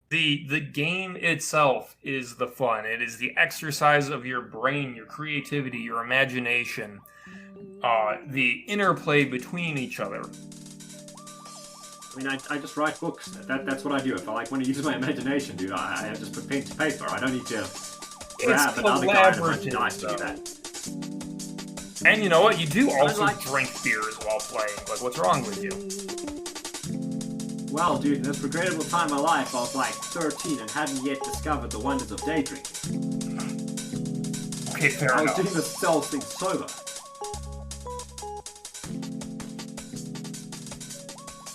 The game itself is the fun. It is the exercise of your brain, your creativity, your imagination, the interplay between each other. I mean, I just write books. That's what I do. If I want to use my imagination, dude, I just put pen to paper. I don't need to grab another guy and a bunch of dice to do that. And you know what? You do also drink beers while playing. Like, what's wrong with you? Well, dude, in this regrettable time of my life, I was like 13 and hadn't yet discovered the wonders of day drinking. Okay, fair enough. I was doing the self thing sober.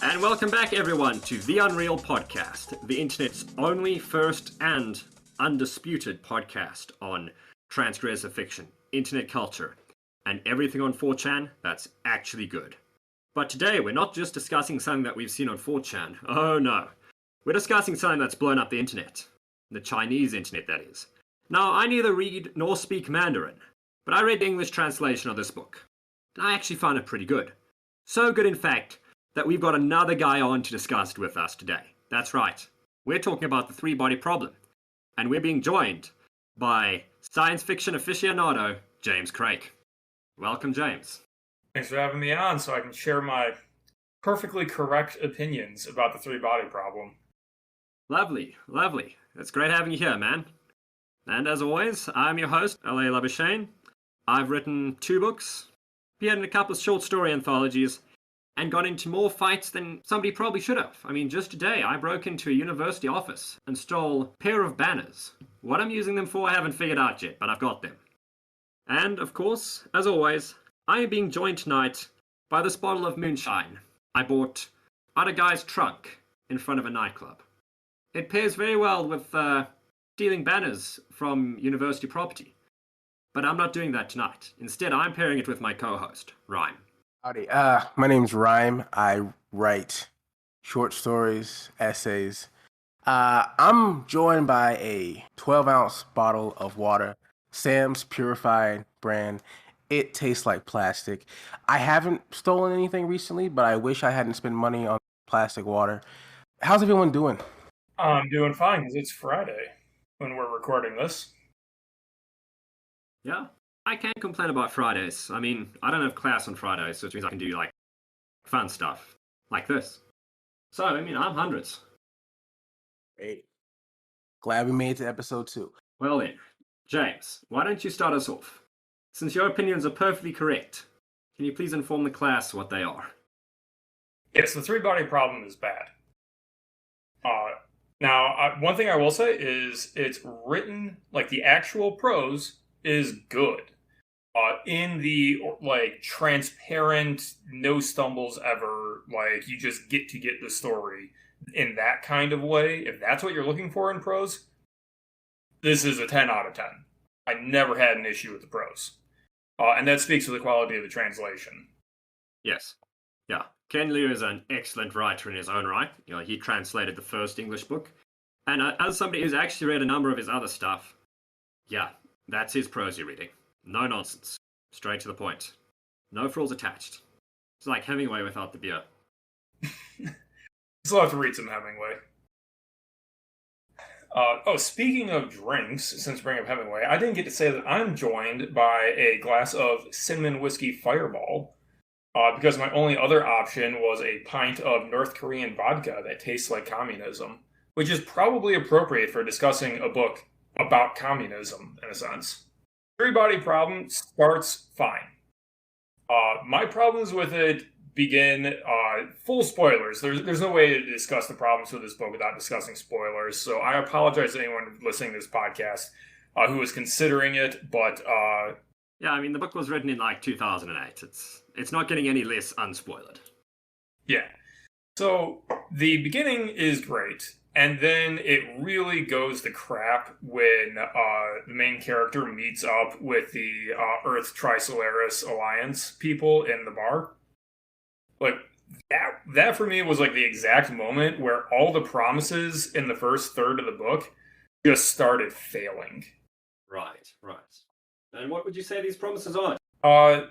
And welcome back, everyone, to The Unreal Podcast, the internet's only, first, and undisputed podcast on transgressive fiction, internet culture, and everything on 4chan that's actually good. But today, we're not just discussing something that we've seen on 4chan. Oh no. We're discussing something that's blown up the internet. The Chinese internet, that is. Now, I neither read nor speak Mandarin, but I read the English translation of this book. And I actually found it pretty good. So good, in fact, that we've got another guy on to discuss it with us today. That's right. We're talking about the three-body problem. And we're being joined by science fiction aficionado, James Krake. Welcome, James. Thanks for having me on so I can share my perfectly correct opinions about the three-body problem. Lovely, lovely. It's great having you here, man. And as always, I'm your host, L.A. Labuschagne. I've written 2 books, appeared in a couple of short story anthologies, and got into more fights than somebody probably should have. I mean, just today, I broke into a university office and stole a pair of banners. What I'm using them for, I haven't figured out yet, but I've got them. And, of course, as always, I am being joined tonight by this bottle of moonshine I bought out a guy's trunk in front of a nightclub. It pairs very well with stealing banners from university property. But I'm not doing that tonight. Instead, I'm pairing it with my co-host, Rhyme. Howdy. My name's Rhyme. I write short stories, essays. I'm joined by a 12-ounce bottle of water, Sam's Purified brand. It tastes like plastic. I haven't stolen anything recently, but I wish I hadn't spent money on plastic water. How's everyone doing? I'm doing fine because it's Friday when we're recording this. Yeah. I can't complain about Fridays. I mean, I don't have class on Fridays, which means I can do, like, fun stuff. Like this. So, I mean, I'm hundreds. Great. Glad we made it to episode 2. Well then, James, why don't you start us off? Since your opinions are perfectly correct, can you please inform the class what they are? Yes, the three-body problem is bad. Now, one thing I will say is it's written, like, the actual prose is good. In the, like, transparent, no stumbles ever, like, you just get to get the story in that kind of way. If that's what you're looking for in prose, this is a 10 out of 10. I never had an issue with the prose. And that speaks to the quality of the translation. Yes. Yeah. Ken Liu is an excellent writer in his own right. You know, he translated the first English book. And as somebody who's actually read a number of his other stuff, yeah, that's his prose you're reading. No nonsense. Straight to the point. No frills attached. It's like Hemingway without the beer. Still have to read some Hemingway. Speaking of drinks, since bringing up Hemingway, I didn't get to say that I'm joined by a glass of cinnamon whiskey Fireball, because my only other option was a pint of North Korean vodka that tastes like communism, which is probably appropriate for discussing a book about communism, in a sense. Three-body problem starts fine. My problems with it begin, full spoilers. There's no way to discuss the problems with this book without discussing spoilers, so I apologize to anyone listening to this podcast who is considering it, but... Yeah, I mean, the book was written in, like, 2008. It's not getting any less unspoiled. Yeah. So, the beginning is great. And then it really goes to crap when the main character meets up with the Earth Trisolaris Alliance people in the bar. Like, that for me was like the exact moment where all the promises in the first third of the book just started failing. Right. And what would you say these promises are?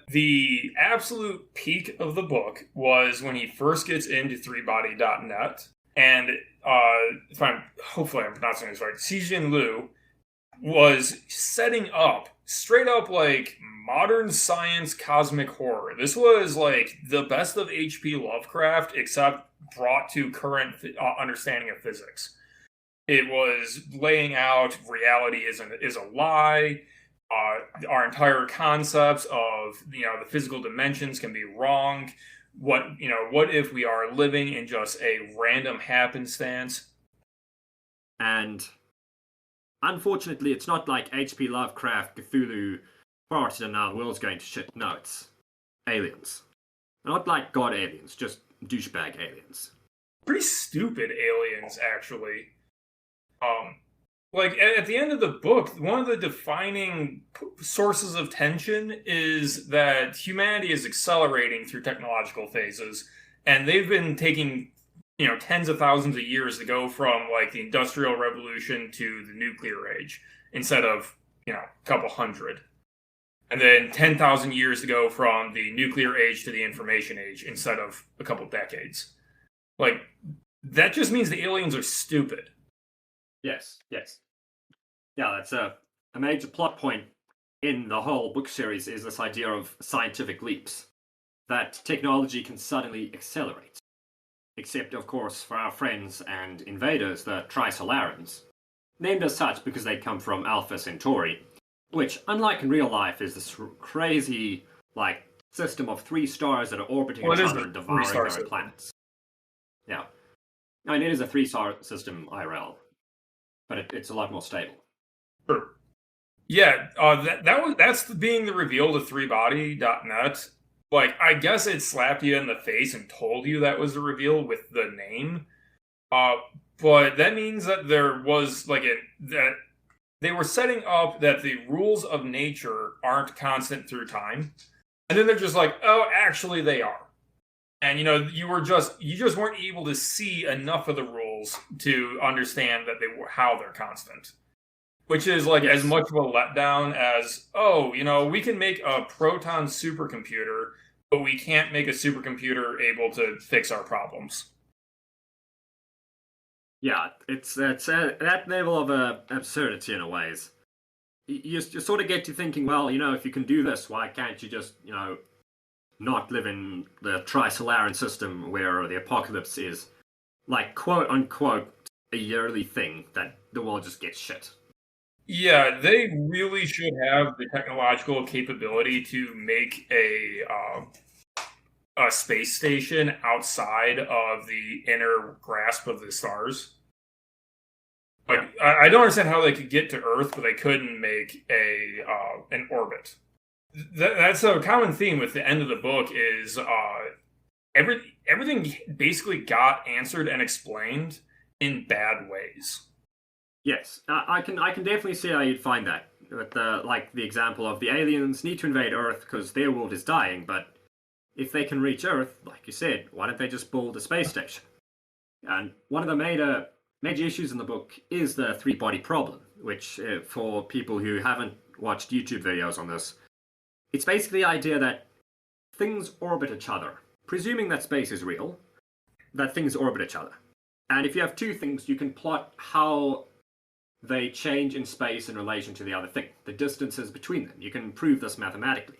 The absolute peak of the book was when he first gets into threebody.net. And if I'm hopefully I'm pronouncing this right, Cixin Liu was setting up straight up like modern science cosmic horror. This was like the best of H.P. Lovecraft, except brought to current understanding of physics. It was laying out reality is a lie. Our entire concepts of the physical dimensions can be wrong. What if we are living in just a random happenstance? And unfortunately, it's not like H.P. Lovecraft, Cthulhu farted and now the world's going to shit. No, it's aliens. Not like god aliens, just douchebag aliens. Pretty stupid aliens, actually. Like at the end of the book, one of the defining sources of tension is that humanity is accelerating through technological phases, and they've been taking tens of thousands of years to go from like the Industrial Revolution to the nuclear age instead of a couple hundred, and then 10,000 years to go from the nuclear age to the information age instead of a couple decades. Like that just means the aliens are stupid. Yes. Yeah, that's a major plot point in the whole book series is this idea of scientific leaps. That technology can suddenly accelerate. Except, of course, for our friends and invaders, the Trisolarans. Named as such because they come from Alpha Centauri, which, unlike in real life, is this crazy, system of 3 stars that are orbiting each other and devouring their own planets. Yeah. I mean, it is a 3-star system IRL. But it's a lot more stable. Sure. Yeah, that's being the reveal to 3body.net. Like, I guess it slapped you in the face and told you that was the reveal with the name. But that means that there was that they were setting up that the rules of nature aren't constant through time, and then they're just like, oh, actually they are. And you just weren't able to see enough of the rules to understand that how they're constant. Which is as much of a letdown as, we can make a proton supercomputer, but we can't make a supercomputer able to fix our problems. Yeah, it's that level of absurdity in a ways. You sort of get to thinking, well, if you can do this, why can't you just, not live in the Trisolaran system where the apocalypse is, quote unquote, a yearly thing that the world just gets shit. Yeah, they really should have the technological capability to make a space station outside of the inner grasp of the stars. I don't understand how they could get to Earth, but they couldn't make an orbit. That's a common theme with the end of the book is everything basically got answered and explained in bad ways. Yes, I can definitely see how you'd find that. With the example of the aliens need to invade Earth because their world is dying, but if they can reach Earth, like you said, why don't they just build a space station? And one of the major issues in the book is the 3-body problem, which for people who haven't watched YouTube videos on this, it's basically the idea that things orbit each other. Presuming that space is real, that things orbit each other. And if you have 2 things, you can plot how they change in space in relation to the other thing, the distances between them. You can prove this mathematically.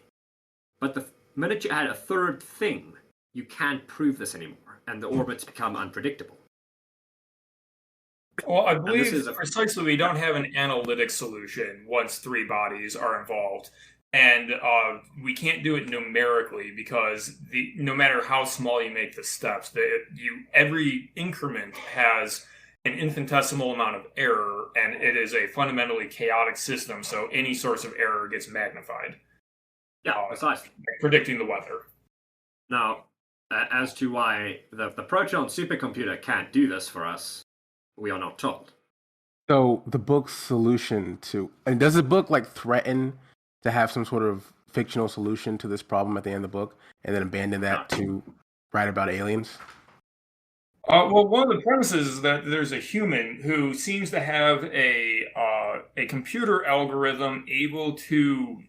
But the minute you add a 3rd thing, you can't prove this anymore, and the orbits become unpredictable. Well, I believe precisely we don't have an analytic solution once 3 bodies are involved. And we can't do it numerically because no matter how small you make the steps, every increment has an infinitesimal amount of error, and it is a fundamentally chaotic system, so any source of error gets magnified. Yeah, precisely. Predicting the weather. Now, as to why the Proton supercomputer can't do this for us, we are not told. So the book's solution and does the book threaten to have some sort of fictional solution to this problem at the end of the book, and then abandon that to write about aliens? Well, one of the premises is that there's a human who seems to have a computer algorithm able to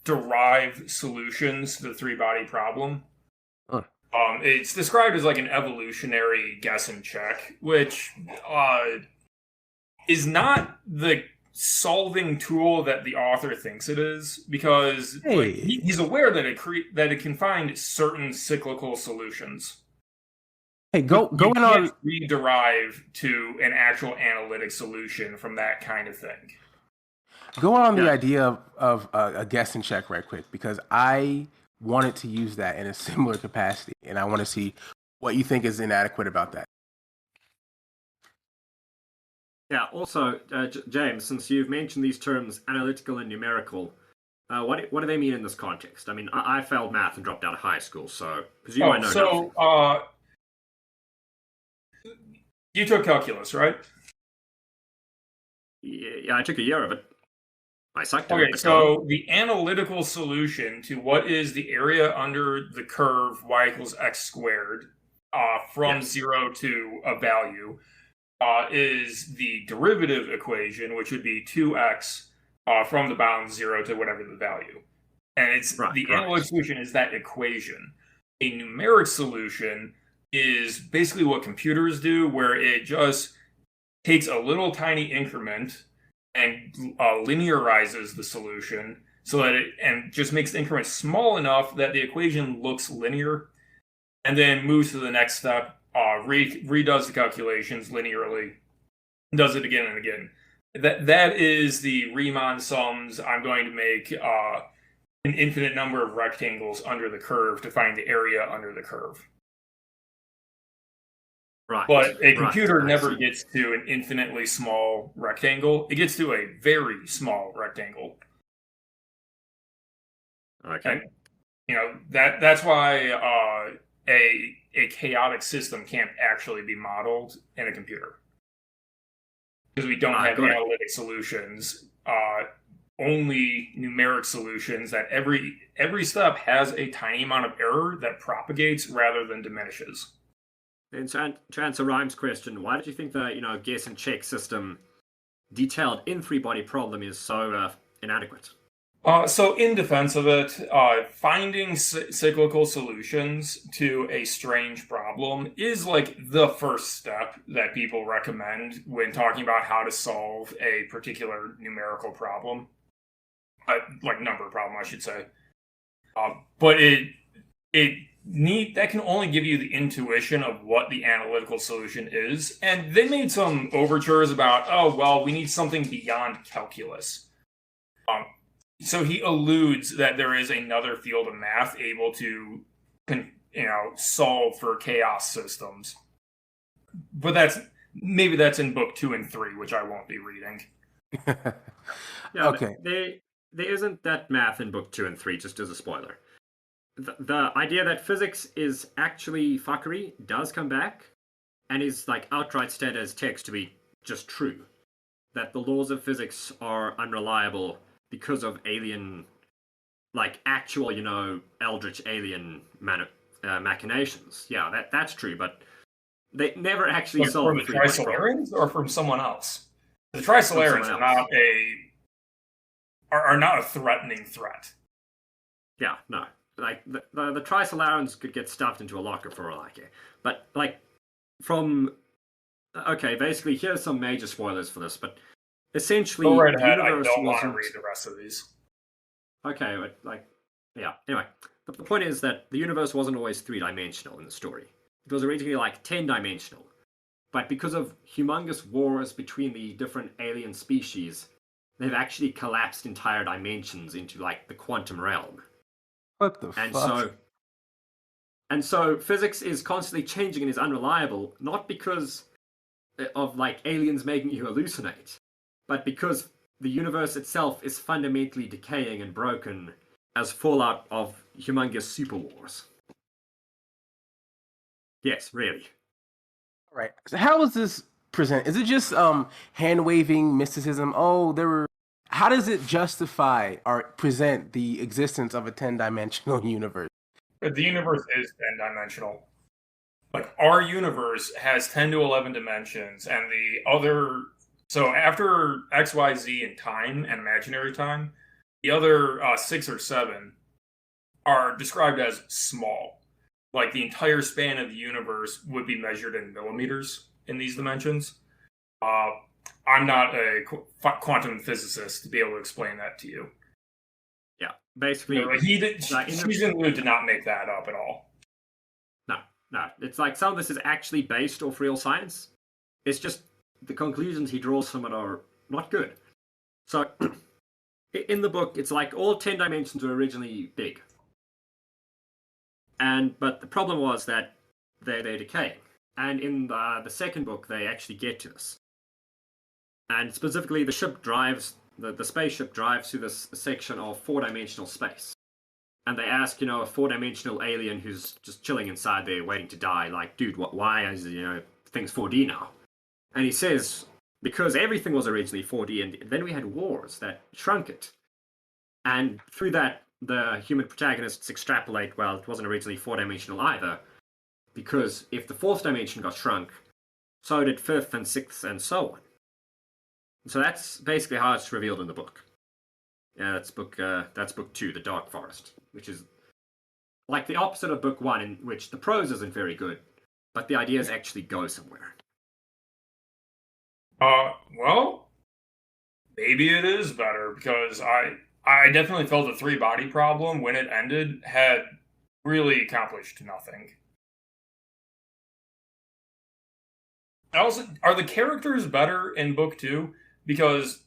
derive solutions to the 3-body problem. Huh. It's described as like an evolutionary guess and check, which is not the solving tool that the author thinks it is, because like Hey, he's aware that that it can find certain cyclical solutions, hey, but you going can't on rederive to an actual analytic solution from that kind of thing. going on the Yeah. idea of a guess and check right quick because I wanted to use that in a similar capacity, and I want to see what you think is inadequate about that. Yeah. Also, James, since you've mentioned these terms analytical and numerical, what do they mean in this context? I mean, I failed math and dropped out of high school, so presume I Oh, know nothing. so you took calculus, right? Yeah, I took a year of it. I sucked at it, Okay, but go on. so the analytical solution to what is the area under the curve y equals x squared from Yes. 0 to a value is the derivative equation, which would be 2x from the bound 0 to whatever the value. And it's Right. the Right. analytic solution is that equation. A numeric solution is basically what computers do, where it just takes a little tiny increment and linearizes the solution so that it and just makes the increment small enough that the equation looks linear, and then moves to the next step, redoes the calculations linearly, does it again and again. That is the Riemann sums. I'm going to make an infinite number of rectangles under the curve to find the area under the curve. Right. But a Right. computer I never see. gets to an infinitely small rectangle. It gets to a very small rectangle. Okay. And that's why a chaotic system can't actually be modeled in a computer, because we don't have Got it. analytic solutions. Only numeric solutions that every step has a tiny amount of error that propagates rather than diminishes. And to answer Rhyme's question, why did you think the guess and check system detailed in three body problem is so inadequate? So, in defense of it, finding cyclical solutions to a strange problem is like the first step that people recommend when talking about how to solve a particular numerical problem, like number problem, I should say. But that can only give you the intuition of what the analytical solution is, and they made some overtures about, oh well, we need something beyond calculus. So he alludes that there is another field of math able to, solve for chaos systems. But maybe that's in book 2 and 3, which I won't be reading. Yeah, Okay. there isn't that math in book 2 and 3, just as a spoiler. The idea that physics is actually fuckery does come back, and is like outright stated as text to be just true. That the laws of physics are unreliable because of alien, like actual, eldritch alien machinations. Yeah, that's true, but they never actually But solve from the the three-body problem. Trisolarians or from someone else? The From Trisolarians someone else. are not a threatening threat. Yeah, no. Like the Trisolarans could get stuffed into a locker for all I care. But like basically here's some major spoilers for this, but essentially Go right the ahead. I universe don't want to wasn't read the rest of these. okay, but yeah. Anyway, the point is that the universe wasn't always three-dimensional in the story. It was originally like 10-dimensional. But because of humongous wars between the different alien species, they've actually collapsed entire dimensions into like the quantum realm. What the And fuck? so physics is constantly changing and is unreliable, not because of like aliens making you hallucinate, but because the universe itself is fundamentally decaying and broken as fallout of humongous super wars. Yes, really. All right. So how is this present? Is it just hand waving mysticism? Oh, there were. How does it justify or present the existence of a 10-dimensional universe? The universe is 10-dimensional. Like, our universe has 10 to 11 dimensions, and the other. So, after X, Y, Z in time and imaginary time, the other 6 or 7 are described as small. like the entire span of the universe would be measured in millimeters in these dimensions. Uh, I'm not a quantum physicist to be able to explain that to you. Yeah, basically, like Cixin Liu did not make that up at all. No, it's like some of this is actually based off real science. It's just the conclusions he draws from it are not good. So, in the book, it's like all 10 dimensions were originally big. But the problem was that they're decaying. And in the second book, they actually get to this. And specifically, the ship drives, the spaceship drives through this section of 4-dimensional space. And they ask, a 4-dimensional alien who's just chilling inside there waiting to die, like, dude, why is, things 4D now? And he says, because everything was originally 4D, and then we had wars that shrunk it. And through that, the human protagonists extrapolate, well, it wasn't originally 4-dimensional either, because if the 4th dimension got shrunk, so did 5th and 6th and so on. So that's basically how it's revealed in the book. Yeah, that's book 2, The Dark Forest, which is like the opposite of book 1, in which the prose isn't very good, but the ideas actually go somewhere. Well, maybe it is better, because I definitely felt the 3-body problem when it ended had really accomplished nothing. Also, are the characters better in book 2? Because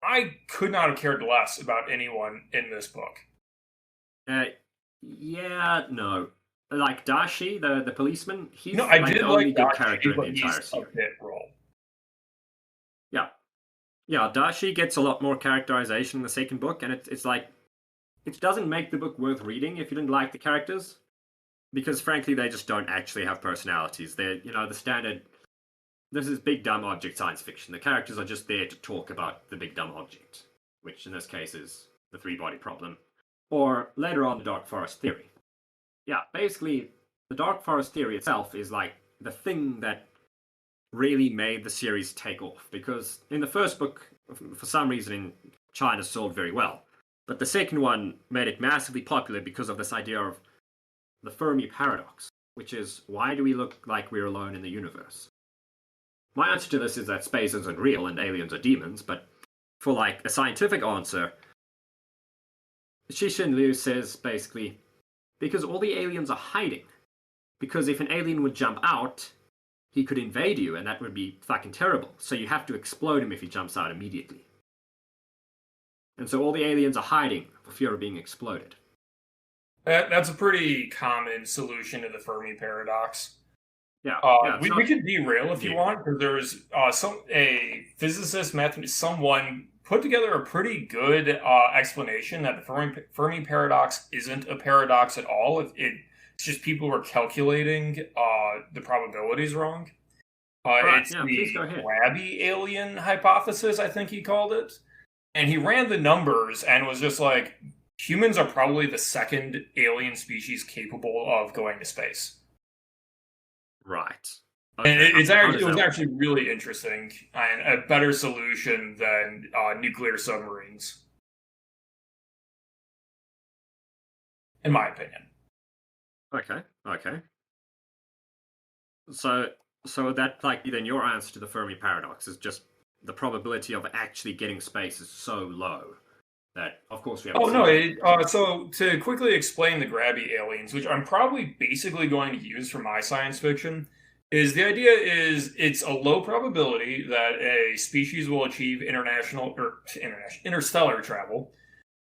I could not have cared less about anyone in this book. Yeah, no. Like Dashi, the policeman, he's I did the only good Dashi, character in the entire he's series. A bit role. Yeah, Dashi gets a lot more characterization in the second book, and it's like, it doesn't make the book worth reading if you didn't like the characters, because frankly, they just don't actually have personalities. They're, the standard, this is big dumb object science fiction. The characters are just there to talk about the big dumb object, which in this case is the 3-body problem. Or later on, the Dark Forest theory. Yeah, basically, the Dark Forest theory itself is like the thing that really made the series take off, because in the first book, for some reason in China, sold very well, but the second one made it massively popular because of this idea of the Fermi Paradox, which is, why do we look like we're alone in the universe? My answer to this is that space isn't real and aliens are demons, but for like a scientific answer, Cixin Liu says basically, because all the aliens are hiding. Because if an alien would jump out, he could invade you, and that would be fucking terrible. So you have to explode him if he jumps out immediately. And so all the aliens are hiding for fear of being exploded. That's a pretty common solution to the Fermi Paradox. Yeah, we could derail if you want, because there's a physicist, someone put together a pretty good explanation that the Fermi Paradox isn't a paradox at all. It's just people were calculating the probabilities wrong. It's the grabby alien hypothesis, I think he called it. And he ran the numbers and was just like, humans are probably the second alien species capable of going to space. Right. Okay. And it was actually really interesting and a better solution than nuclear submarines, in my opinion. Okay. So that, like, then your answer to the Fermi Paradox is just the probability of actually getting space is so low that, of course, we have. So to quickly explain the grabby aliens, which I'm probably basically going to use for my science fiction, is the idea is it's a low probability that a species will achieve interstellar travel.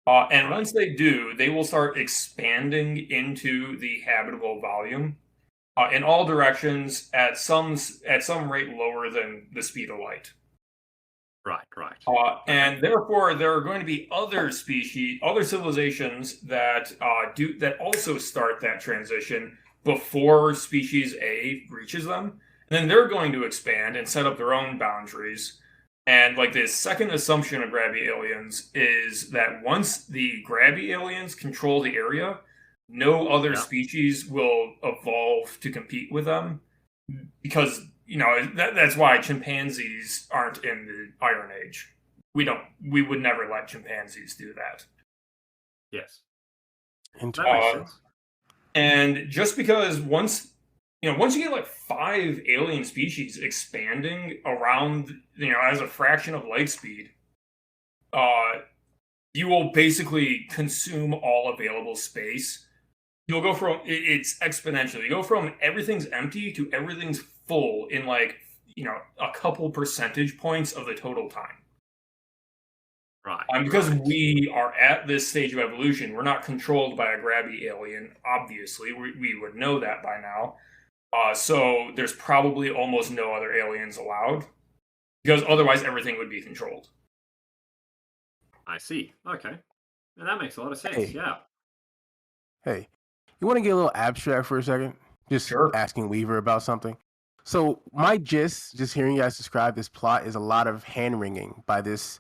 And once they do, they will start expanding into the habitable volume in all directions at some rate lower than the speed of light. Right. And therefore, there are going to be other civilizations that also start that transition before species A reaches them. And then they're going to expand and set up their own boundaries. And like the second assumption of grabby aliens is that once the grabby aliens control the area, no other species will evolve to compete with them, because that's why chimpanzees aren't in the Iron Age. We would never let chimpanzees do that. Yes. Interesting. And just because once you get like 5 alien species expanding around, as a fraction of light speed, you will basically consume all available space. You'll go from it's exponential. You go from everything's empty to everything's full in like, a couple percentage points of the total time. Right. Because right. we are at this stage of evolution, we're not controlled by a grabby alien. Obviously, we would know that by now. So there's probably almost no other aliens allowed, because otherwise everything would be controlled. I see. Okay. And that makes a lot of sense. Hey. Yeah. Hey, you want to get a little abstract for a second? Just Sure. asking Weaver about something. So my gist, just hearing you guys describe this plot, is a lot of hand wringing by this.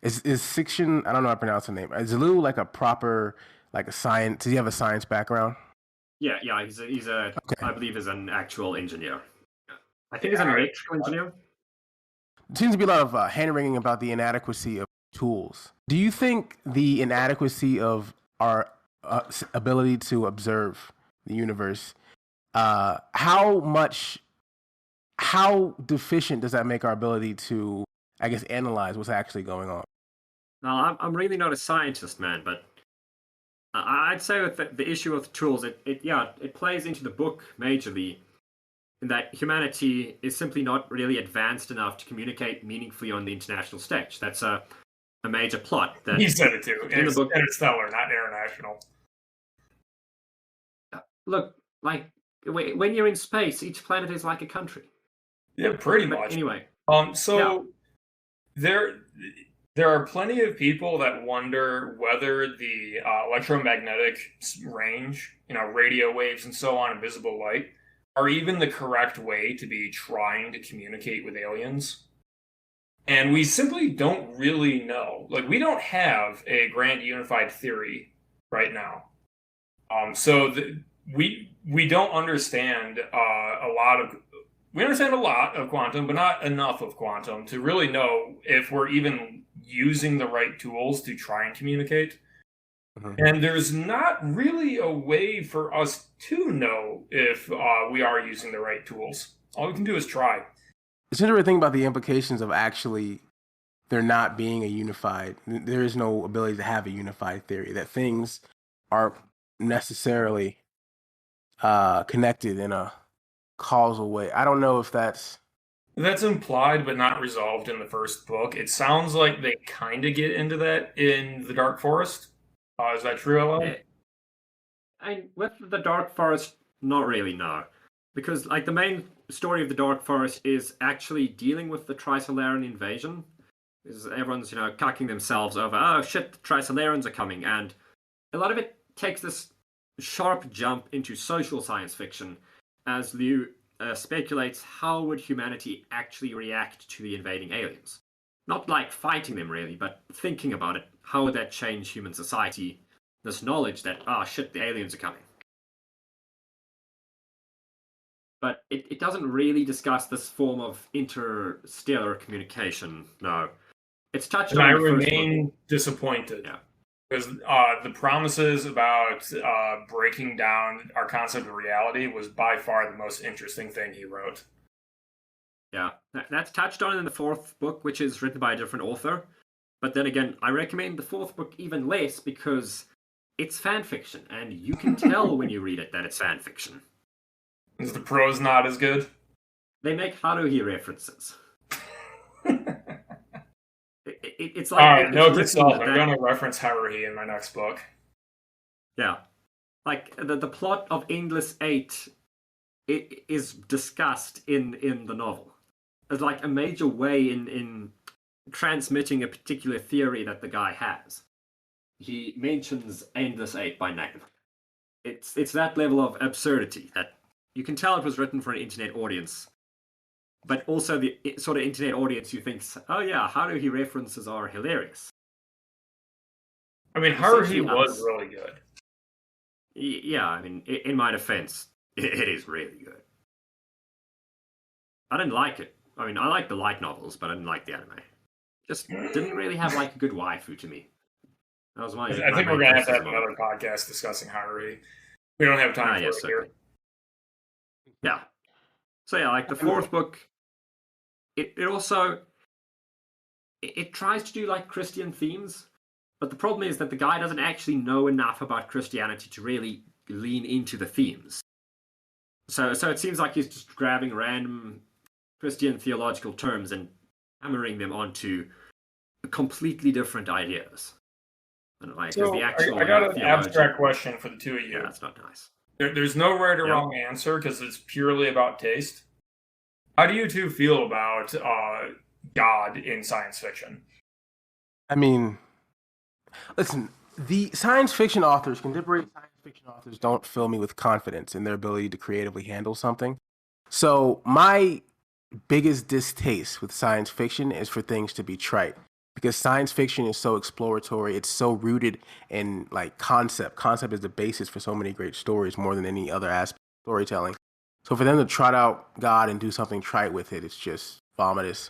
Is Cixin? I don't know how to pronounce the name. Is Liu like a proper, like a science? Does he have a science background? Yeah. He's a Okay. I believe is an actual engineer. I think he's an electrical engineer. There seems to be a lot of hand wringing about the inadequacy of tools. Do you think the inadequacy of our ability to observe the universe, how deficient does that make our ability to, I guess, analyze what's actually going on? Now, I'm really not a scientist, man, but I'd say with the issue of the tools, it plays into the book majorly, in that humanity is simply not really advanced enough to communicate meaningfully on the international stage. That's a major plot. That He said it too. in the book, Interstellar, not international. Look, like when you're in space, each planet is like a country. Yeah, pretty But much. anyway, So there are plenty of people that wonder whether the electromagnetic range, radio waves and so on, and visible light, are even the correct way to be trying to communicate with aliens. And we simply don't really know. Like, we don't have a grand unified theory right now. We don't understand we understand a lot of quantum, but not enough of quantum to really know if we're even using the right tools to try and communicate. Mm-hmm. And there's not really a way for us to know if we are using the right tools. All we can do is try. It's interesting to think about the implications of actually there not being a unified, there is no ability to have a unified theory, that things aren't necessarily connected in a causal way. I don't know if that's implied but not resolved in the first book. It sounds like they kind of get into that in the Dark Forest. Is that true, Ella? With the Dark Forest, not really, no. Because like the main story of the Dark Forest is actually dealing with the Trisolarian invasion. Is everyone's cocking themselves over, oh shit, the Trisolarans are coming, and a lot of it takes this sharp jump into social science fiction, as Liu speculates how would humanity actually react to the invading aliens. Not like fighting them really, but thinking about it. How would that change human society? This knowledge that, shit, the aliens are coming. But it doesn't really discuss this form of interstellar communication, no. It's touched on. I remain disappointed. Yeah. Because the promises about breaking down our concept of reality was by far the most interesting thing he wrote. Yeah, that's touched on in the fourth book, which is written by a different author. But then again, I recommend the fourth book even less because it's fan fiction, and you can tell when you read it that it's fan fiction. Is the prose not as good? They make Haruhi references. It's like... Alright, note to self, I'm going to reference Haruhi in my next book. Yeah. Like, the plot of Endless 8 is discussed in the novel. It's like a major way in transmitting a particular theory that the guy has. He mentions Endless 8 by name. It's that level of absurdity that you can tell it was written for an internet audience. But also the sort of internet audience who thinks, oh yeah, Haruhi references are hilarious. I mean, Haruhi was really good. Yeah, I mean, in my defense, it is really good. I didn't like it. I mean, I like the light novels, but I didn't like the anime. Just didn't really have like a good waifu to me. That was my. I think we're gonna have to have another podcast discussing Haruhi. We don't have time for yes, it certainly. here. Yeah. So yeah, like the fourth book, it also it tries to do like Christian themes, but the problem is that the guy doesn't actually know enough about Christianity to really lean into the themes. So it seems like he's just grabbing random Christian theological terms and hammering them onto completely different ideas. And like, as the So actual I got an theologian, abstract question for the two of yeah, you. that's not nice. There's no right or Yeah. wrong answer because it's purely about taste. How do you two feel about God in science fiction? I mean, listen, the science fiction authors, contemporary science fiction authors, don't fill me with confidence in their ability to creatively handle something. So my biggest distaste with science fiction is for things to be trite. Because science fiction is so exploratory, it's so rooted in like concept. Concept is the basis for so many great stories more than any other aspect of storytelling. So for them to trot out God and do something trite with it, it's just vomitous.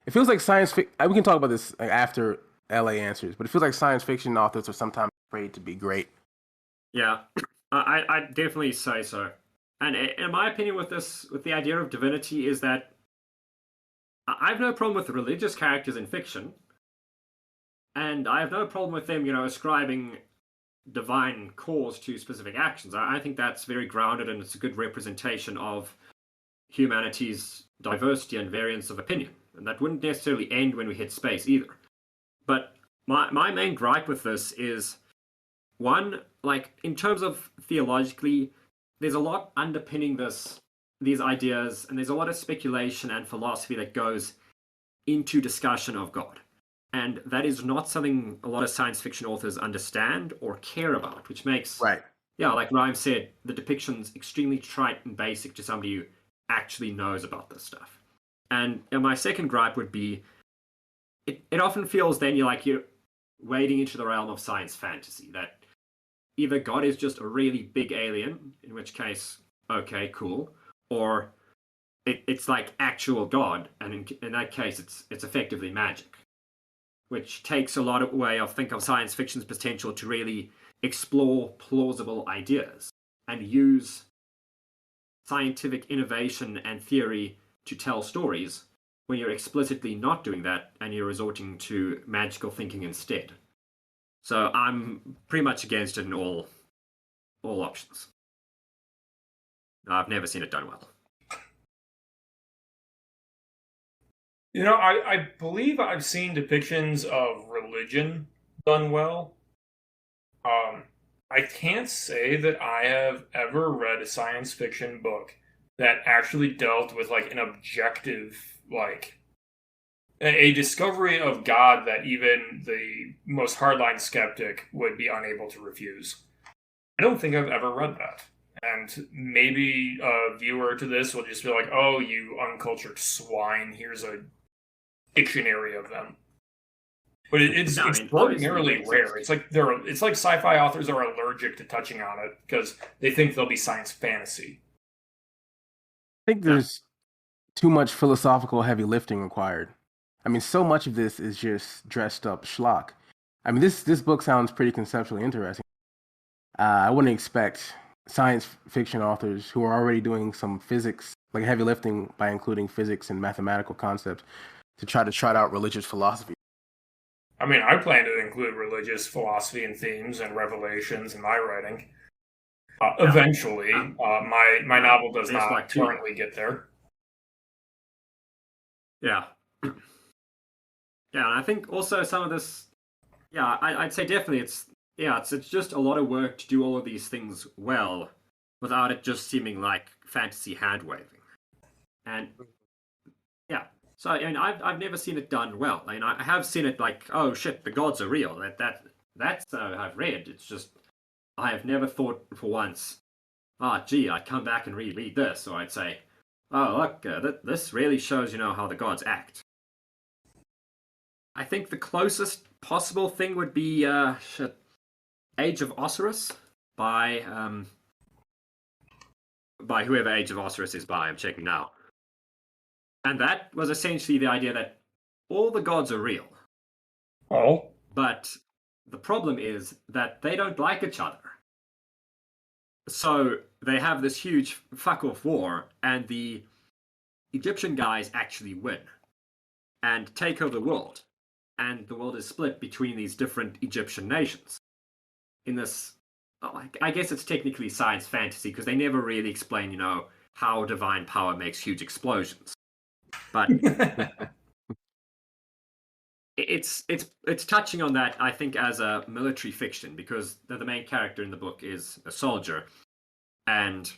It feels like science fiction. We can talk about this like, after LA answers, but it feels like science fiction authors are sometimes afraid to be great. Yeah, I definitely say so. And in my opinion, with this, with the idea of divinity, is that I have no problem with religious characters in fiction, and I have no problem with them, ascribing divine cause to specific actions. I think that's very grounded, and it's a good representation of humanity's diversity and variance of opinion. And that wouldn't necessarily end when we hit space either. But my main gripe with this is one, like in terms of theologically, there's a lot underpinning these ideas, and there's a lot of speculation and philosophy that goes into discussion of God. And that is not something a lot of science fiction authors understand or care about, which makes, Right. yeah, like Rhyme said, the depiction's extremely trite and basic to somebody who actually knows about this stuff. And my second gripe would be it often feels then you're wading into the realm of science fantasy, that either God is just a really big alien, in which case, okay, cool, or it's like actual God, and in that case, it's effectively magic, which takes a lot away of science fiction's potential to really explore plausible ideas and use scientific innovation and theory to tell stories when you're explicitly not doing that and you're resorting to magical thinking instead. So I'm pretty much against it in all options. I've never seen it done well. I believe I've seen depictions of religion done well. I can't say that I have ever read a science fiction book that actually dealt with like an objective, like a discovery of God that even the most hardline skeptic would be unable to refuse. I don't think I've ever read that. And maybe a viewer to this will just be like, oh, you uncultured swine, here's a dictionary of them. But it's No, extraordinarily obviously, rare. It's like sci-fi authors are allergic to touching on it because they think they'll be science fantasy. I think there's too much philosophical heavy lifting required. I mean, so much of this is just dressed up schlock. I mean, this book sounds pretty conceptually interesting. I wouldn't expect science fiction authors who are already doing some physics, like heavy lifting by including physics and mathematical concepts, to try to trot out religious philosophy. I mean, I plan to include religious philosophy and themes and revelations in my writing. Eventually, my novel does not like currently get there. Yeah. Yeah, and I think also some of this, yeah, I'd say definitely it's just a lot of work to do all of these things well without it just seeming like fantasy hand waving. And yeah, so I mean, I've never seen it done well. I mean, I have seen it like, oh shit, the gods are real. That's I've read. It's just I have never thought for once, gee, I'd come back and reread this, or I'd say, oh look, this really shows how the gods act. I think the closest possible thing would be Age of Osiris by whoever Age of Osiris is by. I'm checking now. And that was essentially the idea that all the gods are real. Oh, But the problem is that they don't like each other. So they have this huge fuck-off war, and the Egyptian guys actually win and take over the world. And the world is split between these different Egyptian nations. In this, I guess it's technically science fantasy because they never really explain, how divine power makes huge explosions. But it's touching on that, I think, as a military fiction because the main character in the book is a soldier, and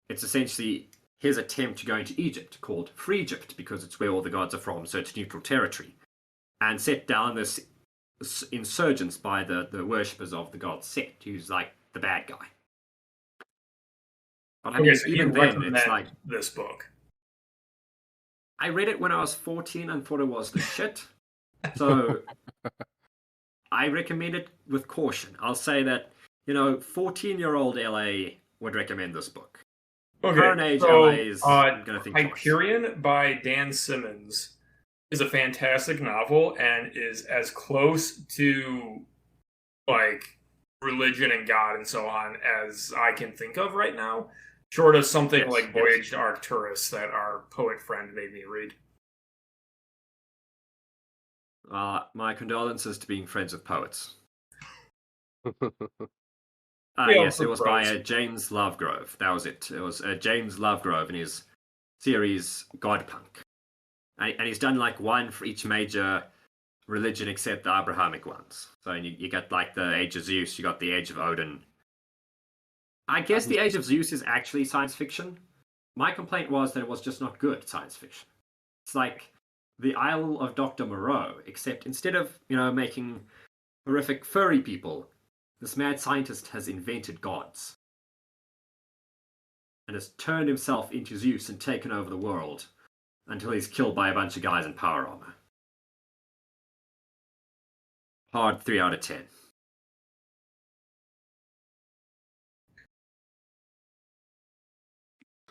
it's essentially his attempt to go into Egypt, called Free Egypt because it's where all the gods are from, so it's neutral territory, and set down this insurgents by the worshippers of the god Set, who's like the bad guy. But I mean, so even then, it's like this book. I read it when I was 14 and thought it was the shit. So I recommend it with caution. I'll say that, 14-year-old LA would recommend this book. Okay, Current age so, LA is going to think Hyperion twice. by Dan Simmons is a fantastic novel and is as close to, like, religion and God and so on as I can think of right now, short of something like Voyage to Arcturus that our poet friend made me read. My condolences to being friends with poets. Yeah, yes, it was by James Lovegrove. That was it. It was James Lovegrove in his series Godpunk. And he's done like one for each major religion except the Abrahamic ones. So you got like the Age of Zeus, you got the Age of Odin. I guess the Age of Zeus is actually science fiction. My complaint was that it was just not good science fiction. It's like the Isle of Dr. Moreau, except instead of, making horrific furry people, this mad scientist has invented gods. And has turned himself into Zeus and taken over the world until he's killed by a bunch of guys in power armor. Hard 3 out of 10.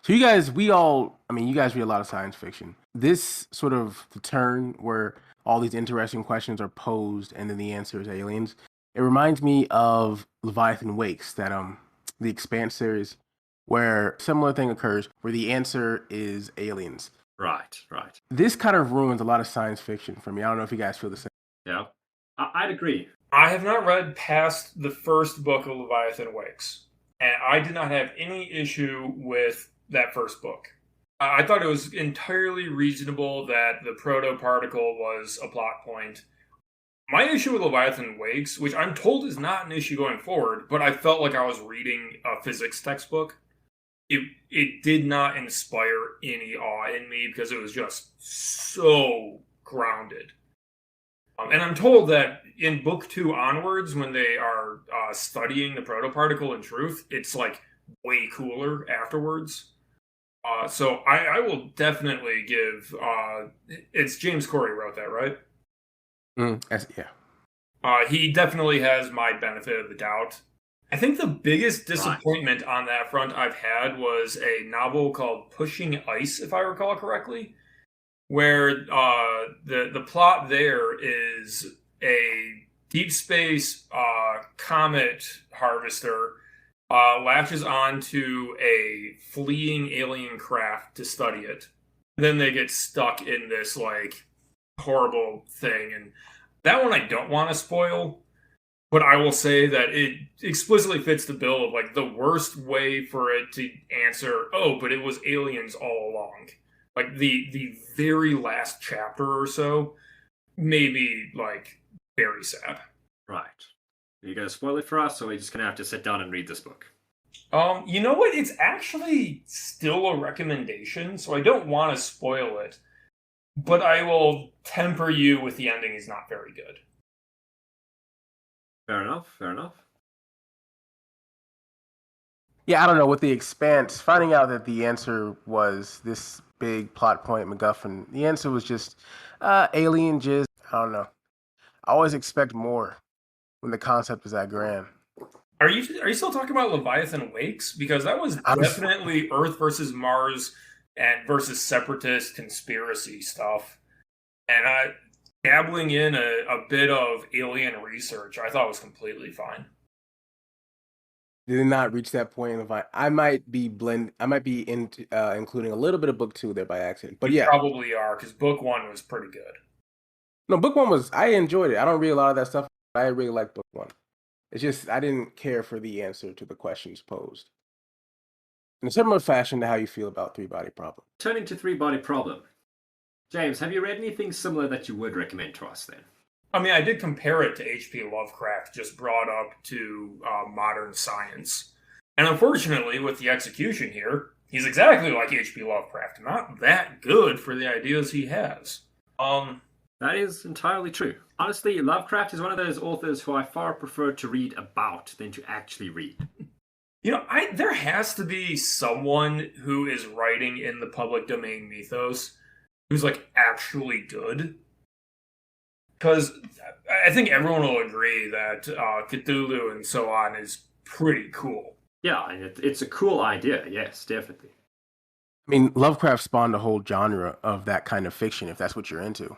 So you guys read a lot of science fiction. This sort of the turn where all these interesting questions are posed and then the answer is aliens. It reminds me of Leviathan Wakes, that the Expanse series, where a similar thing occurs where the answer is aliens. Right. This kind of ruins a lot of science fiction for me. I don't know if you guys feel the same. Yeah, I'd agree. I have not read past the first book of Leviathan Wakes, and I did not have any issue with that first book. I thought it was entirely reasonable that the proto-particle was a plot point. My issue with Leviathan Wakes, which I'm told is not an issue going forward, but I felt like I was reading a physics textbook. It did not inspire any awe in me because it was just so grounded. And I'm told that in book 2 onwards, when they are studying the protoparticle in truth, it's like way cooler afterwards. So I will definitely give. It's James Corey wrote that, right? Yeah. He definitely has my benefit of the doubt. I think the biggest disappointment on that front I've had was a novel called Pushing Ice, if I recall correctly, where the plot there is a deep space comet harvester latches onto a fleeing alien craft to study it. Then they get stuck in this like horrible thing, and that one I don't want to spoil. But I will say that it explicitly fits the bill of like the worst way for it to answer, oh, but it was aliens all along. Like the very last chapter or so made me like very sad. Right. Are you going to spoil it for us, or are we just going to have to sit down and read this book? You know what? It's actually still a recommendation, so I don't want to spoil it. But I will temper you with the ending is not very good. Fair enough. Yeah, I don't know. With the Expanse, finding out that the answer was this big plot point MacGuffin, the answer was just alien jizz. I don't know. I always expect more when the concept is that grand. Are you still talking about Leviathan Wakes? Because that was definitely Earth versus Mars and versus separatist conspiracy stuff. And dabbling in a bit of alien research, I thought was completely fine. did not reach that point of I might be including a little bit of book 2 there by accident. But You yeah, probably are, because book 1 was pretty good. no, book 1 was I enjoyed it. I don't read a lot of that stuff. But I really liked book 1. It's just I didn't care for the answer to the questions posed. In a similar fashion to how you feel about Three-Body Problem. Turning to Three-Body Problem. James, have you read anything similar that you would recommend to us then? I mean, I did compare it to H.P. Lovecraft, just brought up to modern science. And unfortunately, with the execution here, he's exactly like H.P. Lovecraft. Not that good for the ideas he has. That is entirely true. Honestly, Lovecraft is one of those authors who I far prefer to read about than to actually read. You know, there has to be someone who is writing in the public domain mythos who's, like, actually good. Because I think everyone will agree that Cthulhu and so on is pretty cool. Yeah, and it's a cool idea, yes, definitely. I mean, Lovecraft spawned a whole genre of that kind of fiction, if that's what you're into.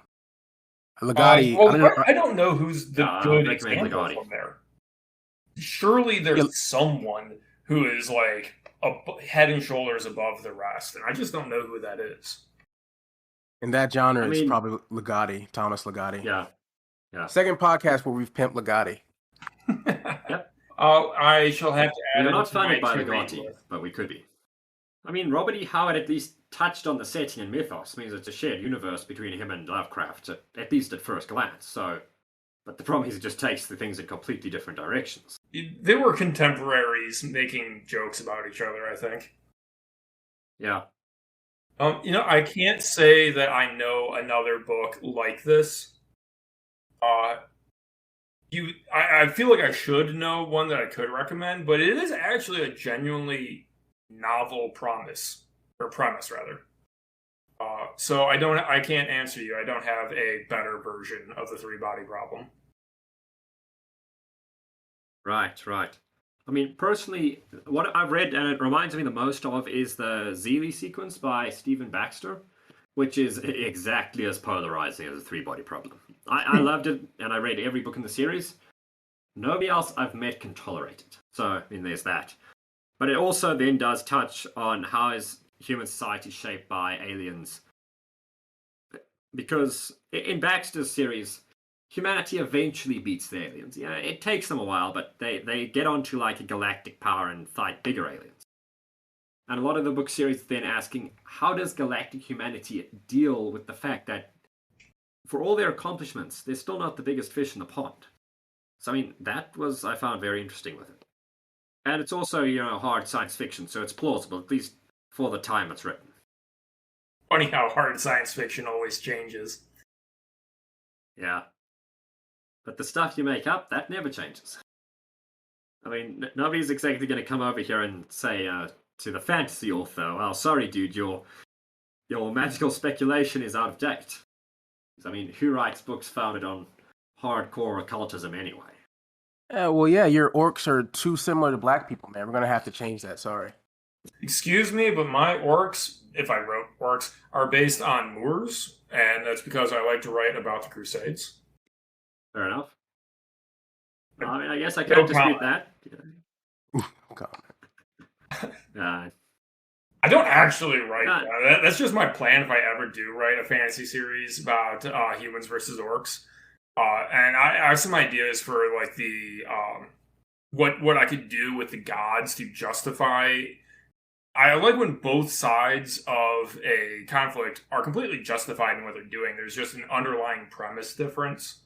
Legati, I don't know who's the good example Legati from there. Surely there's someone who is, like, head and shoulders above the rest, and I just don't know who that is. In that genre, it's probably Legati, Thomas Legati. Yeah. Second podcast where we've pimped Legati. Yep. I shall have to add. We're not funded by Legati, but we could be. I mean, Robert E. Howard at least touched on the setting and mythos. Means it's a shared universe between him and Lovecraft, at least at first glance. So, but the problem is it just takes the things in completely different directions. They were contemporaries making jokes about each other, I think. Yeah. You know, I can't say that I know another book like this. I feel like I should know one that I could recommend, but it is actually a genuinely novel premise rather. So I can't answer you. I don't have a better version of the Three-Body Problem. Right. I mean, personally, what I've read and it reminds me the most of is the Zeely sequence by Stephen Baxter, which is exactly as polarizing as a Three-Body Problem. I loved it, and I read every book in the series. Nobody else I've met can tolerate it. So, I mean, there's that. But it also then does touch on how is human society shaped by aliens. Because in Baxter's series, humanity eventually beats the aliens. Yeah, it takes them a while, but they get onto like a galactic power and fight bigger aliens. And a lot of the book series is then asking, how does galactic humanity deal with the fact that for all their accomplishments, they're still not the biggest fish in the pond? So, I mean, that was, I found very interesting with it. And it's also, hard science fiction, so it's plausible, at least for the time it's written. Funny how hard science fiction always changes. Yeah. But the stuff you make up, that never changes. I mean, nobody's exactly going to come over here and say to the fantasy author, "Oh, sorry, dude, your magical speculation is out of date." I mean, who writes books founded on hardcore occultism anyway? Well, yeah, your orcs are too similar to black people, man. We're going to have to change that, sorry. Excuse me, but my orcs, if I wrote orcs, are based on Moors, and that's because I like to write about the Crusades. Fair enough. I mean, I guess I can't dispute that. I don't actually write that. That's just my plan if I ever do write a fantasy series about humans versus orcs. And I have some ideas for like the what I could do with the gods to justify. I like when both sides of a conflict are completely justified in what they're doing. There's just an underlying premise difference.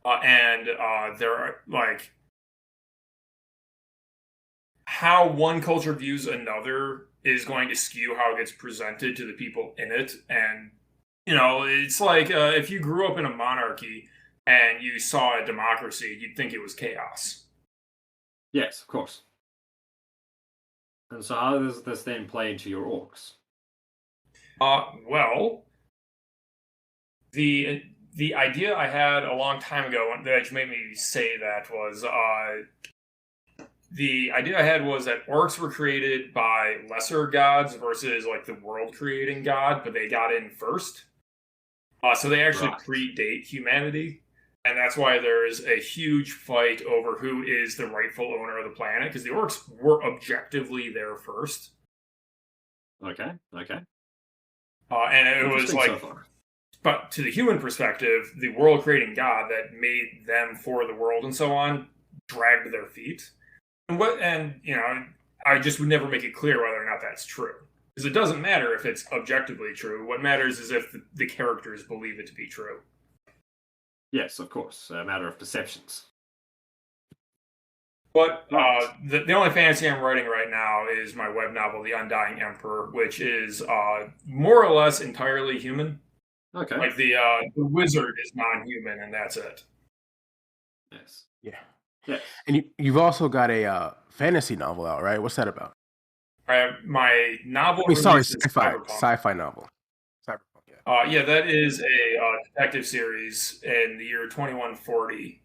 And there are, like, how one culture views another is going to skew how it gets presented to the people in it. And, it's like if you grew up in a monarchy and you saw a democracy, you'd think it was chaos. Yes, of course. And so how does this then play into your orcs? Well, the idea I had a long time ago that made me say that was the idea I had was that orcs were created by lesser gods versus like the world creating god, but they got in first. So they actually predate humanity. And that's why there is a huge fight over who is the rightful owner of the planet, because the orcs were objectively there first. Okay. And it was like, so far. but to the human perspective, the world-creating God that made them for the world and so on dragged their feet. And I just would never make it clear whether or not that's true. Because it doesn't matter if it's objectively true. What matters is if the characters believe it to be true. Yes, of course. A matter of perceptions. But the only fantasy I'm writing right now is my web novel, The Undying Emperor, which is more or less entirely human. Okay. Like the wizard is non-human, and that's it. Yes. Yeah. Yes. And you've also got a fantasy novel out, right? What's that about? My novel. Sci-fi novel. Cyberpunk. Yeah. Yeah, that is a detective series in the year 2140.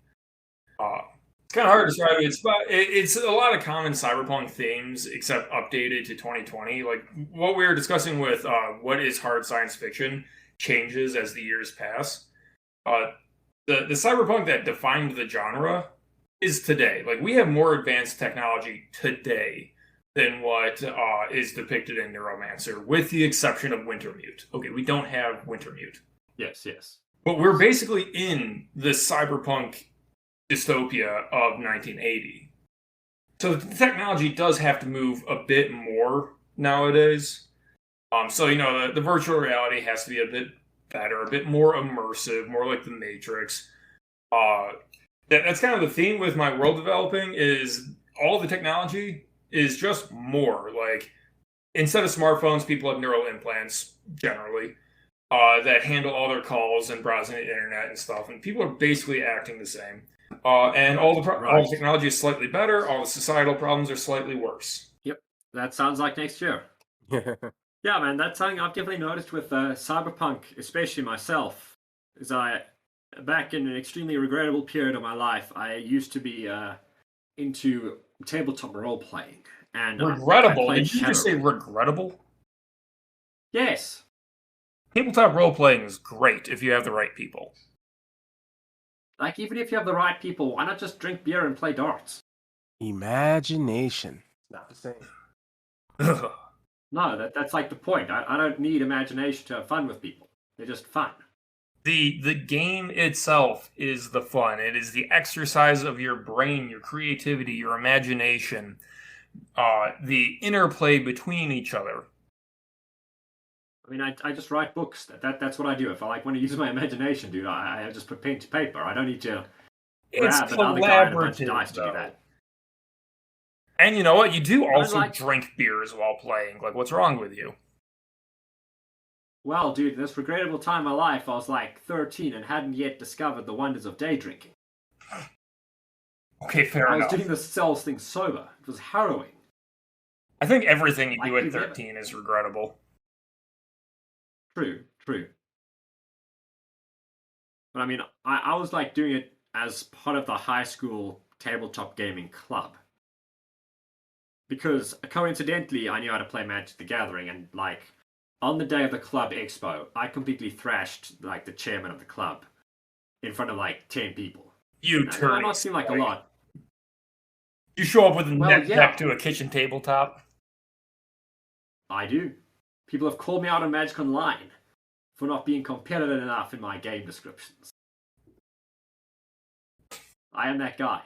It's kind of hard to describe. It's a lot of common cyberpunk themes, except updated to 2020. Like what we were discussing with what is hard science fiction changes as the years pass. The cyberpunk that defined the genre is today. Like we have more advanced technology today than what is depicted in Neuromancer, with the exception of Wintermute. Okay, we don't have Wintermute. Yes. But we're basically in the cyberpunk dystopia of 1980. So the technology does have to move a bit more nowadays. So, the virtual reality has to be a bit better, a bit more immersive, more like the Matrix. That's kind of the theme with my world developing is all the technology is just more. Like, instead of smartphones, people have neural implants, generally, that handle all their calls and browsing the internet and stuff. And people are basically acting the same. And all the technology is slightly better. All the societal problems are slightly worse. Yep. That sounds like next year. Yeah, man, that's something I've definitely noticed with cyberpunk, especially myself. Is back in an extremely regrettable period of my life, I used to be into tabletop role playing. And regrettable? Did you just say regrettable? Yes. Tabletop role playing is great if you have the right people. Like, even if you have the right people, why not just drink beer and play darts? Imagination. Not the same. No, that's like the point. I don't need imagination to have fun with people. They're just fun. The game itself is the fun. It is the exercise of your brain, your creativity, your imagination, the interplay between each other. I mean, I just write books. That's what I do. If I want to use my imagination, dude, I just put pen to paper. I don't need to grab another guy and a bunch of dice to do that. And you know what? You do also drink beers while playing. Like, what's wrong with you? Well, dude, this regrettable time in my life, I was like 13 and hadn't yet discovered the wonders of day drinking. Okay, fair enough. I was doing the cells thing sober. It was harrowing. I think everything you do at 13 is regrettable. True. But I mean, I was like doing it as part of the high school tabletop gaming club. Because coincidentally, I knew how to play Magic the Gathering, and like on the day of the club expo, I completely thrashed like the chairman of the club in front of like 10 people. That might not seem like a lot. You show up with a net deck to a kitchen tabletop. I do. People have called me out on Magic Online for not being competitive enough in my game descriptions. I am that guy.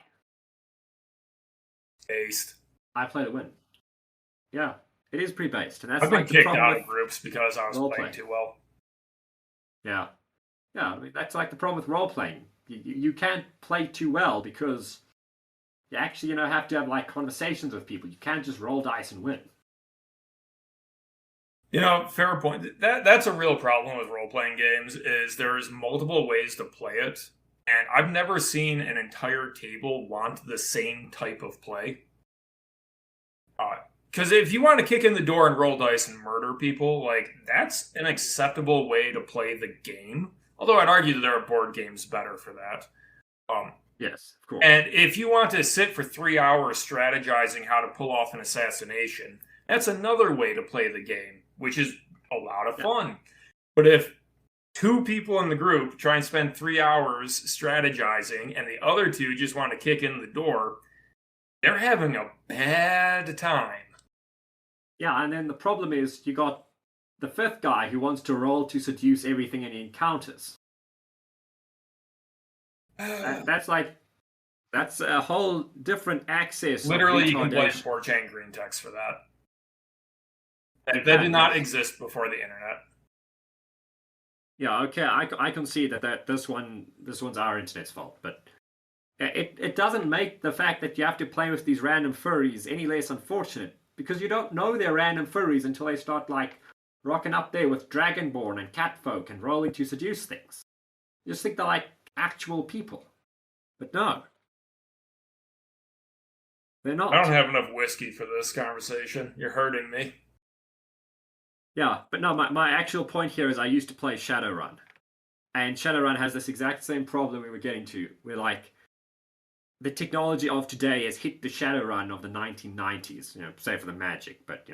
Based. I play to win. Yeah, it is pre-based, and that's I've been kicked out of groups because I was playing too well. Yeah. I mean, that's like the problem with role-playing. You can't play too well because you actually, have to have like conversations with people. You can't just roll dice and win. Fair point. That's a real problem with role-playing games, is there's multiple ways to play it, and I've never seen an entire table want the same type of play. Because if you want to kick in the door and roll dice and murder people, like, that's an acceptable way to play the game. Although I'd argue that there are board games better for that. Yes, of course. And if you want to sit for 3 hours strategizing how to pull off an assassination, that's another way to play the game, which is a lot of fun. But if 2 people in the group try and spend 3 hours strategizing, and the other 2 just want to kick in the door, they're having a bad time. Yeah, and then the problem is you got the 5th guy who wants to roll to seduce everything and he encounters. That's a whole different access. Literally, you can blame 4chan green text for that. That did not exist before the internet. Yeah, okay, I can see that this one's our internet's fault, but it doesn't make the fact that you have to play with these random furries any less unfortunate, because you don't know they're random furries until they start like rocking up there with dragonborn and catfolk and rolling to seduce things. You just think they're like actual people, but no, they're not. I don't have enough whiskey for this conversation. You're hurting me. Yeah, but no, my actual point here is I used to play Shadowrun. And Shadowrun has this exact same problem we were getting to, where like the technology of today has hit the Shadowrun of the 1990s, say for the magic, but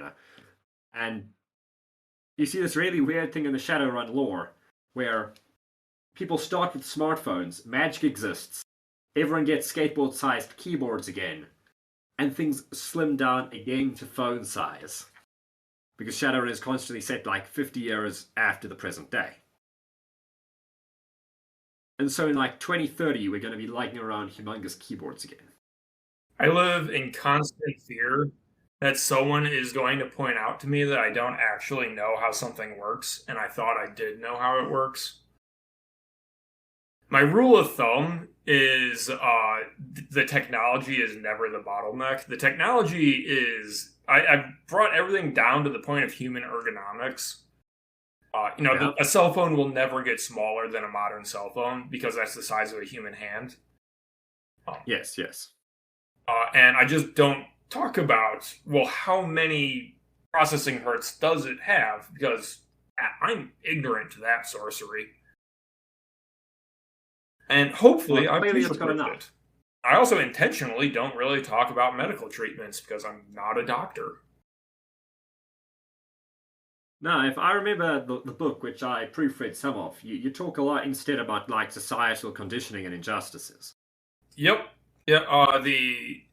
and you see this really weird thing in the Shadowrun lore where people start with smartphones, magic exists, everyone gets skateboard-sized keyboards again, and things slim down again to phone size. Because Shadowrun is constantly set like 50 years after the present day. And so in like 2030, we're going to be lugging around humongous keyboards again. I live in constant fear that someone is going to point out to me that I don't actually know how something works, and I thought I did know how it works. My rule of thumb is the technology is never the bottleneck. The technology is... I've brought everything down to the point of human ergonomics. A cell phone will never get smaller than a modern cell phone because that's the size of a human hand. Yes. And I just don't talk about, well, how many processing hertz does it have? Because I'm ignorant to that sorcery. And hopefully I've future-proofed it. I also intentionally don't really talk about medical treatments because I'm not a doctor. No, if I remember the book, which I proofread some of, you talk a lot instead about like societal conditioning and injustices. Yep. Yeah. The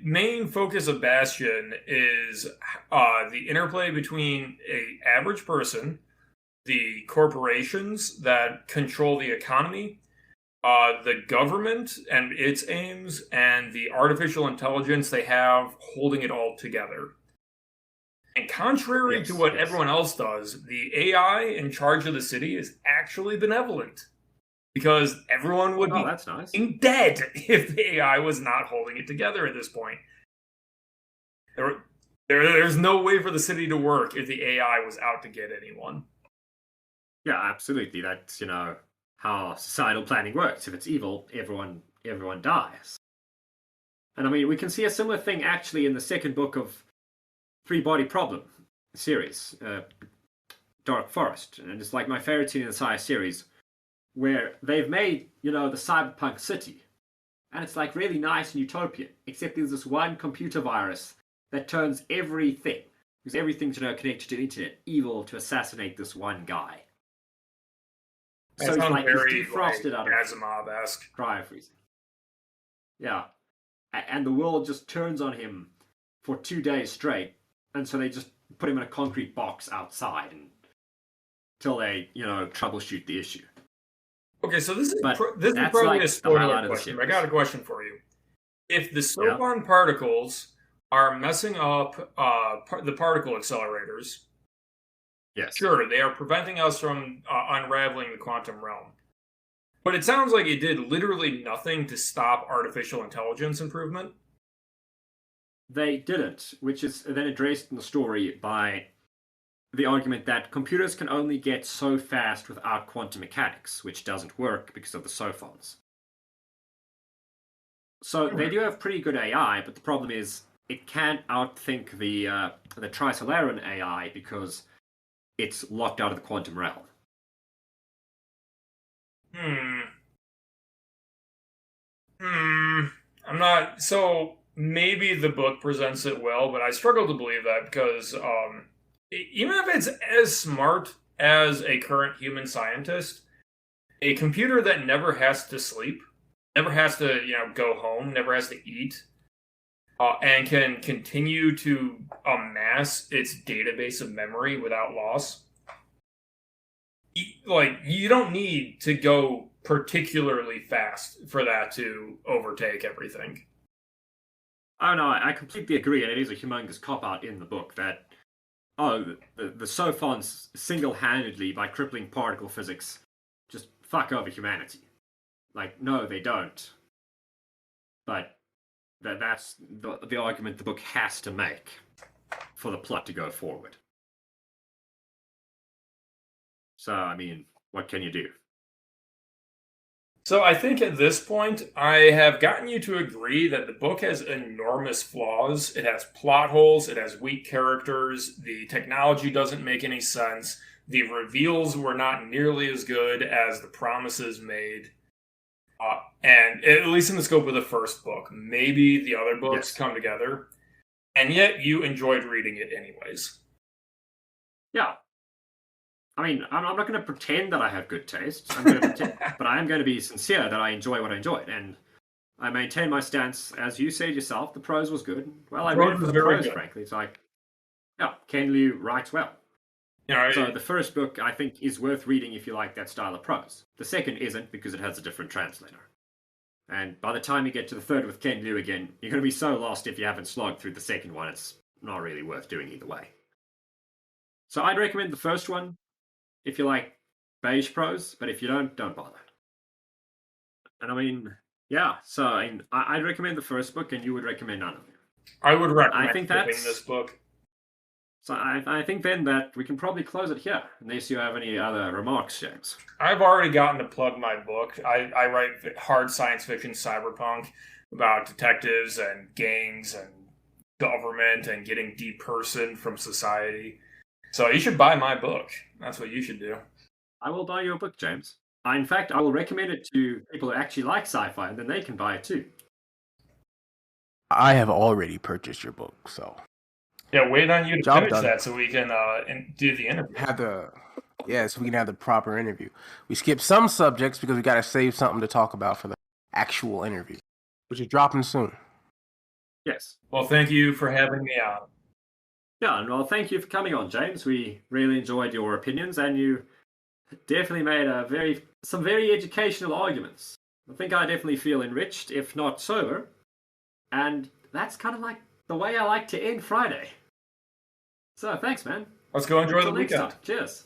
main focus of Bastion is the interplay between an average person, the corporations that control the economy, the government and its aims, and the artificial intelligence they have holding it all together. And contrary to what everyone else does, the AI in charge of the city is actually benevolent. Because everyone would be that's nice. Dead if the AI was not holding it together at this point. There's no way for the city to work if the AI was out to get anyone. Yeah, absolutely. That's, how societal planning works. If it's evil, everyone dies. And I mean, we can see a similar thing actually in the second book of Three Body Problem series, Dark Forest. And it's like my favorite scene in the Sci series, where they've made, the cyberpunk city. And it's like really nice and utopian, except there's this one computer virus that turns everything, because everything's connected to the internet, evil to assassinate this one guy. So it's like he's defrosted out of Asimov-esque cryo freezing. Yeah. And the world just turns on him for 2 days straight, and so they just put him in a concrete box outside until they, troubleshoot the issue. Okay, so this is probably like a spoiler question. I got a question for you. If the Sopan particles are messing up the particle accelerators, yes, sure, they are preventing us from unraveling the quantum realm. But it sounds like it did literally nothing to stop artificial intelligence improvement. They didn't, which is then addressed in the story by the argument that computers can only get so fast without quantum mechanics, which doesn't work because of the Sophons. So they do have pretty good AI, but the problem is it can't outthink the Trisolaran AI because it's locked out of the quantum realm. I'm not... So, maybe the book presents it well, but I struggle to believe that because even if it's as smart as a current human scientist, a computer that never has to sleep, never has to, go home, never has to eat, and can continue to amass its database of memory without loss. Like, you don't need to go particularly fast for that to overtake everything. Oh no, I completely agree, and it is a humongous cop-out in the book that, the Sophons single-handedly, by crippling particle physics, just fuck over humanity. Like, no, they don't. But that's the argument the book has to make for the plot to go forward. So, I mean, what can you do? So I think at this point, I have gotten you to agree that the book has enormous flaws. It has plot holes, it has weak characters, the technology doesn't make any sense, the reveals were not nearly as good as the promises made. And at least in the scope of the first book, maybe the other books come together, and yet you enjoyed reading it anyways. Yeah. I mean, I'm not going to pretend that I have good tastes, but I am going to be sincere that I enjoy what I enjoyed, and I maintain my stance. As you said yourself, the prose was good. Well, I read it for the prose, frankly. It's like, yeah, Ken Liu writes well. So the first book, I think, is worth reading if you like that style of prose. The second isn't, because it has a different translator. And by the time you get to the third with Ken Liu again, you're going to be so lost if you haven't slogged through the second one, it's not really worth doing either way. So I'd recommend the first one if you like beige prose, but if you don't bother. And I mean, yeah, so I'd recommend the first book, and you would recommend none of them. I would recommend this book. So I think then that we can probably close it here, unless you have any other remarks, James. I've already gotten to plug my book. I write hard science fiction cyberpunk about detectives and gangs and government and getting depersoned from society. So you should buy my book. That's what you should do. I will buy your book, James. In fact, I will recommend it to people who actually like sci-fi, and then they can buy it too. I have already purchased your book, so... Yeah, wait on you to finish that so we can do the interview. So we can have the proper interview. We skipped some subjects because we got to save something to talk about for the actual interview, which is dropping soon. Yes. Well, thank you for having me on. Yeah, and well, thank you for coming on, James. We really enjoyed your opinions, and you definitely made some very educational arguments. I think I definitely feel enriched, if not sober. And that's kind of like the way I like to end Friday. So, thanks, man. Let's go enjoy the weekend. Cheers.